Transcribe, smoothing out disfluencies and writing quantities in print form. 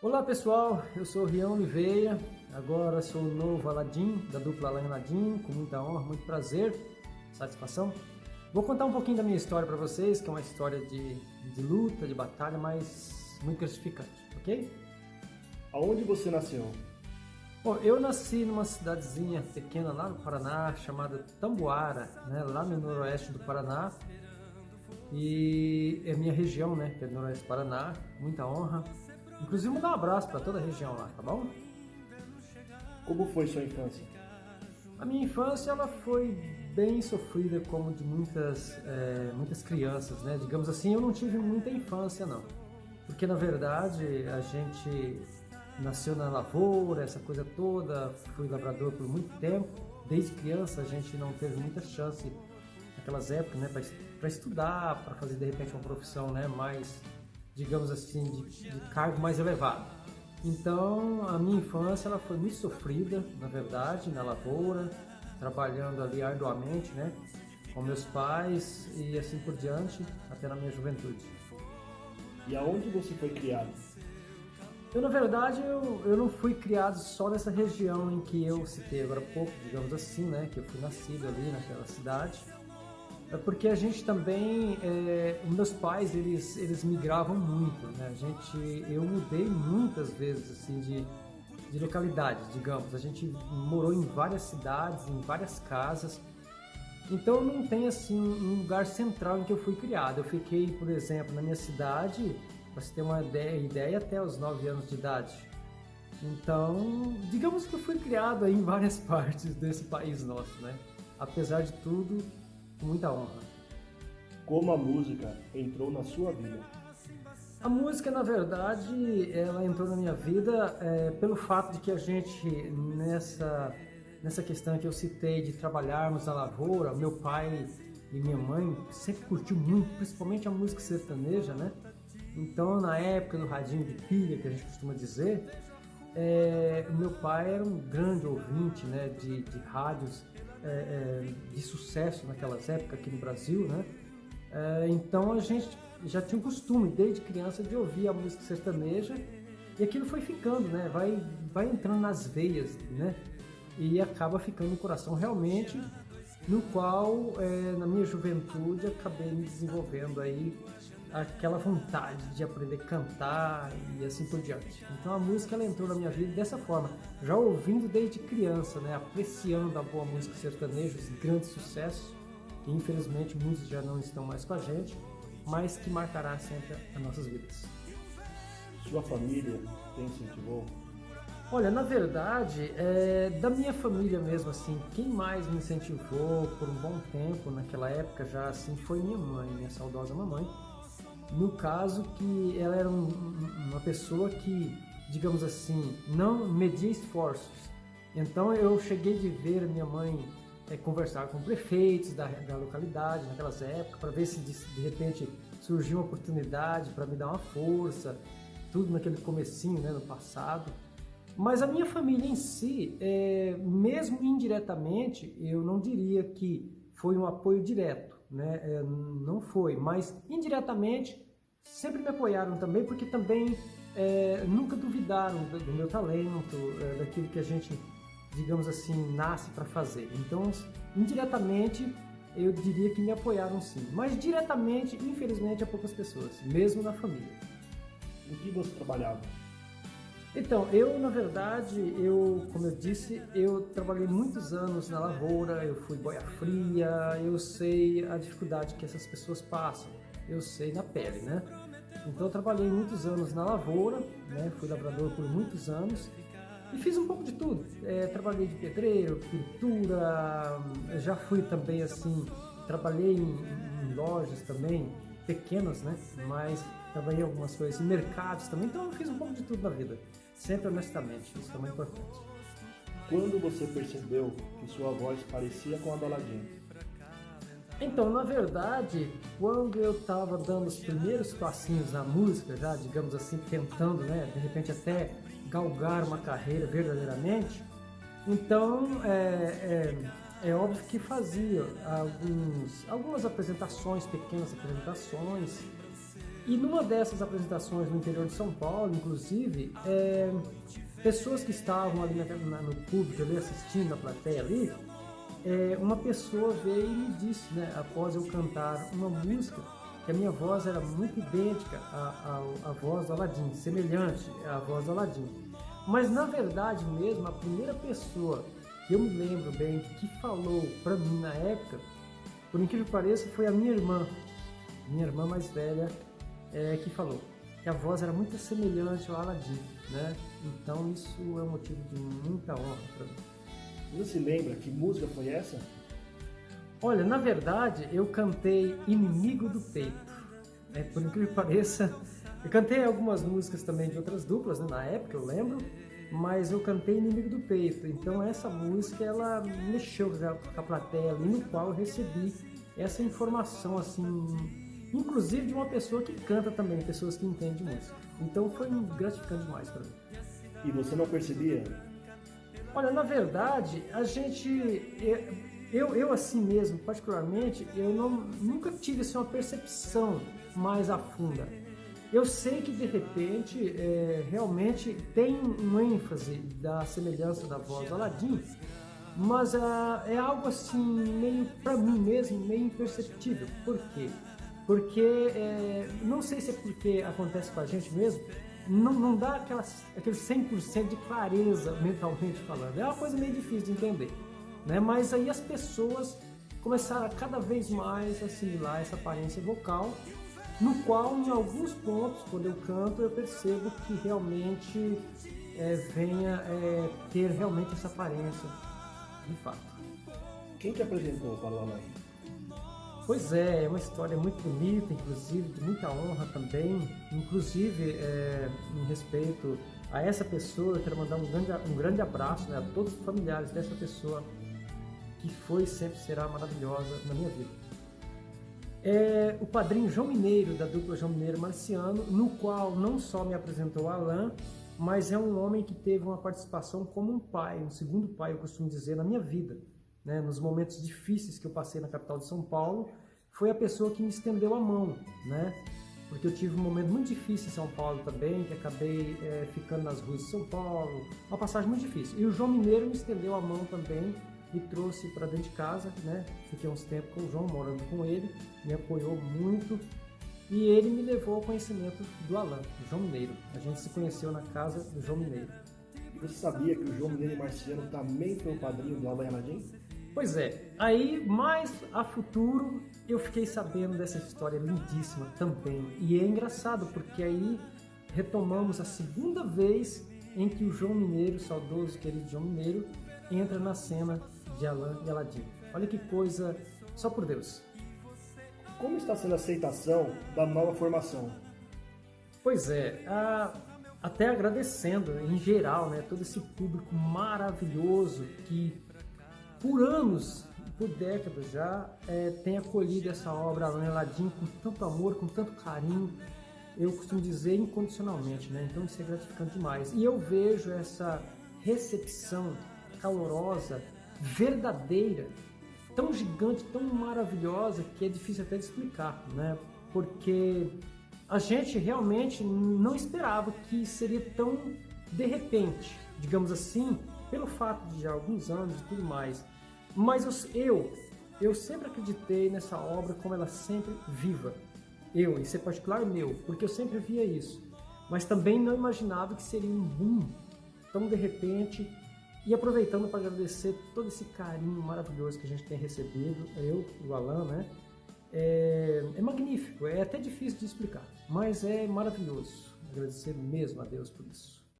Olá pessoal, eu sou o Rian Oliveira, agora sou o novo Aladim, da dupla Alan Aladim, com muita honra, muito prazer, satisfação. Vou contar um pouquinho da minha história para vocês, que é uma história de luta, de batalha, mas muito gratificante, ok? Aonde você nasceu? Bom, eu nasci numa cidadezinha pequena lá no Paraná, chamada Tamboara, né, lá no noroeste do Paraná. E é minha região, né, que é o noroeste do Paraná, muita honra. Inclusive, mandar um abraço para toda a região lá, tá bom? Como foi sua infância? A minha infância ela foi bem sofrida, como de muitas crianças, né? Digamos assim, eu não tive muita infância, não. Porque, na verdade, a gente nasceu na lavoura, essa coisa toda, fui lavrador por muito tempo. Desde criança, a gente não teve muita chance, naquelas épocas, né, para estudar, para fazer, de repente, uma profissão, né, mais, digamos assim, de cargo mais elevado. Então, a minha infância ela foi muito sofrida, na verdade, na lavoura, trabalhando ali arduamente, né, com meus pais e assim por diante, até na minha juventude. E aonde você foi criado? Eu, na verdade, eu não fui criado só nessa região em que eu citei agora há pouco, digamos assim, né, que eu fui nascido ali naquela cidade. É porque a gente também, meus pais, eles migravam muito, né? Eu mudei muitas vezes, assim, de localidade, digamos. A gente morou em várias cidades, em várias casas. Então não tem, assim, um lugar central em que eu fui criado. Eu fiquei, por exemplo, na minha cidade, para você ter uma ideia, até os 9 anos de idade. Então, digamos que eu fui criado aí em várias partes desse país nosso, né? Apesar de tudo, com muita honra. Como a música entrou na sua vida? A música, na verdade, ela entrou na minha vida pelo fato de que a gente, nessa questão que eu citei de trabalharmos na lavoura, meu pai e minha mãe sempre curtiu muito, principalmente a música sertaneja, né? Então, na época do radinho de pilha, que a gente costuma dizer, meu pai era um grande ouvinte, né, de rádios de sucesso naquelas épocas aqui no Brasil, né? Então a gente já tinha o costume desde criança de ouvir a música sertaneja e aquilo foi ficando, né? Vai entrando nas veias, né? E acaba ficando no coração realmente, no qual na minha juventude acabei me desenvolvendo aí aquela vontade de aprender a cantar e assim por diante. Então a música ela entrou na minha vida dessa forma, já ouvindo desde criança, né, apreciando a boa música sertaneja, os grandes sucessos, que infelizmente muitos já não estão mais com a gente, mas que marcará sempre as nossas vidas. Sua família te incentivou? Olha, na verdade, da minha família mesmo, assim, quem mais me incentivou por um bom tempo naquela época já assim foi minha mãe, minha saudosa mamãe. No caso que ela era uma pessoa que, digamos assim, não media esforços. Então eu cheguei de ver minha mãe conversar com prefeitos da localidade naquelas épocas para ver se de repente surgiu uma oportunidade para me dar uma força, tudo naquele comecinho, né, no passado. Mas a minha família em si, mesmo indiretamente, eu não diria que foi um apoio direto, né? Não foi, mas indiretamente sempre me apoiaram também, porque também nunca duvidaram do meu talento, daquilo que a gente, digamos assim, nasce para fazer. Então, indiretamente, eu diria que me apoiaram sim, mas diretamente, infelizmente, a poucas pessoas, mesmo na família. Em que você trabalhava? Então, na verdade, como eu disse, eu trabalhei muitos anos na lavoura, eu fui boia fria, eu sei a dificuldade que essas pessoas passam, eu sei na pele, né? Então, eu trabalhei muitos anos na lavoura, né? Fui lavrador por muitos anos e fiz um pouco de tudo. Trabalhei de pedreiro, pintura, já fui também assim, trabalhei em lojas também, pequenas, né? Mas trabalhei em algumas coisas, em mercados também, então eu fiz um pouco de tudo na vida. Sempre honestamente, isso é muito importante. Quando você percebeu que sua voz parecia com a do Aladim? Então, na verdade, quando eu estava dando os primeiros passinhos na música, já, digamos assim, tentando, né, de repente até galgar uma carreira verdadeiramente, então é óbvio que fazia algumas apresentações, pequenas apresentações, E numa dessas apresentações no interior de São Paulo, inclusive, pessoas que estavam ali no público, ali assistindo, na plateia ali, uma pessoa veio e me disse, né, após eu cantar uma música, que a minha voz era muito idêntica à voz do Aladim, semelhante à voz do Aladim. Mas na verdade mesmo, a primeira pessoa que eu me lembro bem que falou para mim na época, por incrível que pareça, foi a minha irmã mais velha, que falou que a voz era muito semelhante ao Aladim, né? Então isso é um motivo de muita honra para mim. Você se lembra que música foi essa? Olha, na verdade, eu cantei Inimigo do Peito. Por incrível que pareça, eu cantei algumas músicas também de outras duplas, né, na época, eu lembro, mas eu cantei Inimigo do Peito. Então essa música, ela mexeu com a plateia ali, no qual eu recebi essa informação, assim, inclusive de uma pessoa que canta também, pessoas que entendem de música. Então foi gratificante demais para mim. E você não percebia? Olha, na verdade, a gente... Eu assim mesmo, particularmente, eu nunca tive assim, uma percepção mais a funda. Eu sei que de repente realmente tem um ênfase da semelhança da voz do Aladim, mas é algo assim meio, para mim mesmo, meio imperceptível. Por quê? Porque não sei se é porque acontece com a gente mesmo, não dá aquele 100% de clareza mentalmente falando. É uma coisa meio difícil de entender. Né? Mas aí as pessoas começaram a cada vez mais assimilar essa aparência vocal, no qual em alguns pontos, quando eu canto, eu percebo que realmente venha ter realmente essa aparência de fato. Quem que apresentou para o Alain? Pois é uma história muito bonita, inclusive, de muita honra também, inclusive em respeito a essa pessoa, eu quero mandar um grande abraço, né, a todos os familiares dessa pessoa, que foi e sempre será maravilhosa na minha vida. O padrinho João Mineiro, da dupla João Mineiro Marciano, no qual não só me apresentou Alain, mas é um homem que teve uma participação como um pai, um segundo pai, eu costumo dizer, na minha vida. Né? Nos momentos difíceis que eu passei na capital de São Paulo, foi a pessoa que me estendeu a mão, né? Porque eu tive um momento muito difícil em São Paulo também, que acabei ficando nas ruas de São Paulo, uma passagem muito difícil. E o João Mineiro me estendeu a mão também, me trouxe para dentro de casa, né? Fiquei uns tempos com o João, morando com ele, me apoiou muito e ele me levou ao conhecimento do Alain, do João Mineiro. A gente se conheceu na casa do João Mineiro. Você sabia que o João Mineiro Marciano também foi o padrinho do Alain Aladim? Pois é, aí mais a futuro eu fiquei sabendo dessa história lindíssima também. E é engraçado porque aí retomamos a segunda vez em que o João Mineiro, saudoso querido João Mineiro, entra na cena de Alain e Aladim. Olha que coisa, só por Deus. Como está sendo a aceitação da nova formação? Pois é, até agradecendo em geral, né, todo esse público maravilhoso que por anos, por décadas já, tem acolhido essa obra Alain e Aladim com tanto amor, com tanto carinho, eu costumo dizer incondicionalmente, né? Então isso é gratificante demais. E eu vejo essa recepção calorosa, verdadeira, tão gigante, tão maravilhosa, que é difícil até de explicar, né? Porque a gente realmente não esperava que seria tão de repente, digamos assim, pelo fato de já alguns anos e tudo mais. Mas eu sempre acreditei nessa obra como ela sempre viva. Isso é particular meu, porque eu sempre via isso. Mas também não imaginava que seria um boom tão de repente. E aproveitando para agradecer todo esse carinho maravilhoso que a gente tem recebido, eu e o Alain, né? É magnífico, é até difícil de explicar, mas é maravilhoso. Agradecer mesmo a Deus por isso.